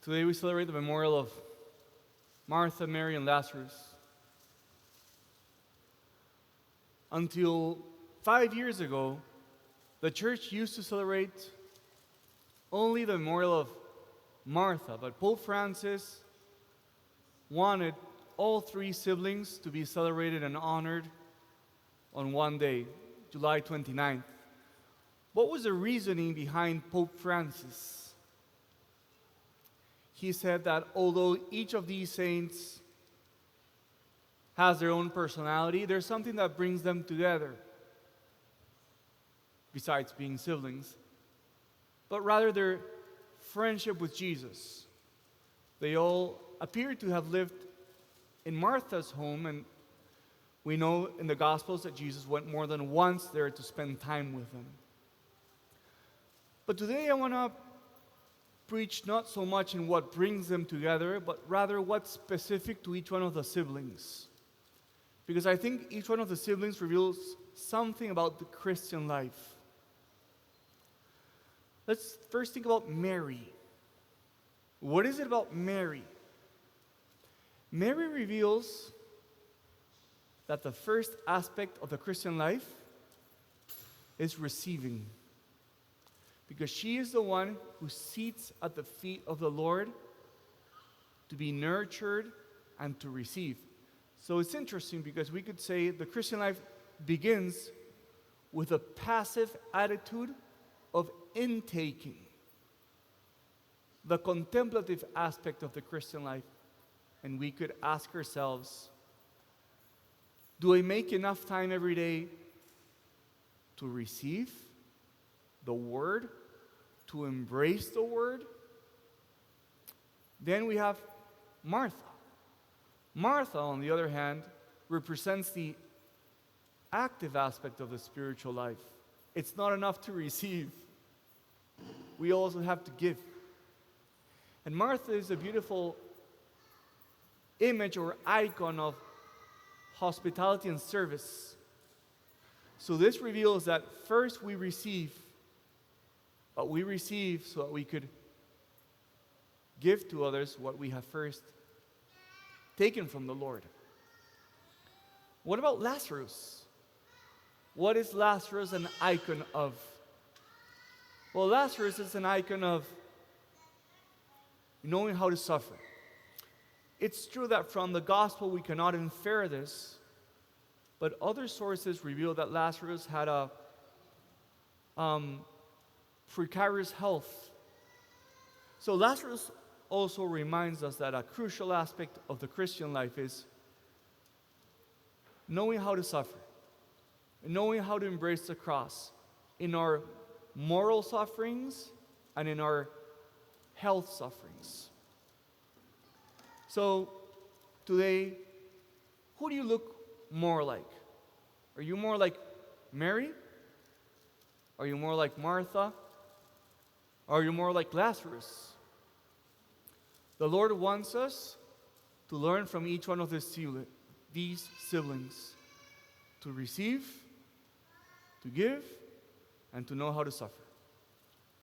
Today we celebrate the memorial of Martha, Mary, and Lazarus. Until 5 years ago, the church used to celebrate only the memorial of Martha, but Pope Francis wanted all three siblings to be celebrated and honored on one day, July 29th. What was the reasoning behind Pope Francis? He said that although each of these saints has their own personality, there's something that brings them together, besides being siblings, but rather their friendship with Jesus. They all appear to have lived in Martha's home, and we know in the Gospels that Jesus went more than once there to spend time with them. But today I want to preach not so much in what brings them together, but rather what's specific to each one of the siblings. Because I think each one of the siblings reveals something about the Christian life. Let's first think about Mary. What is it about Mary? Mary reveals that the first aspect of the Christian life is receiving. Because she is the one who sits at the feet of the Lord to be nurtured and to receive. So it's interesting because we could say the Christian life begins with a passive attitude of intaking. The contemplative aspect of the Christian life. And we could ask ourselves, do I make enough time every day to receive the Word, to embrace the Word? Then we have Martha. Martha, on the other hand, represents the active aspect of the spiritual life. It's not enough to receive. We also have to give. And Martha is a beautiful image or icon of hospitality and service. So this reveals that first we receive, but we receive so that we could give to others what we have first taken from the Lord. What about Lazarus? What is Lazarus an icon of? Well, Lazarus is an icon of knowing how to suffer. It's true that from the gospel we cannot infer this, but other sources reveal that Lazarus had a precarious health. So Lazarus also reminds us that a crucial aspect of the Christian life is knowing how to suffer, knowing how to embrace the cross in our moral sufferings and in our health sufferings. So today, who do you look more like? Are you more like Mary? Are you more like Martha? Are you more like Lazarus? The Lord wants us to learn from each one of these siblings, to receive, to give, and to know how to suffer.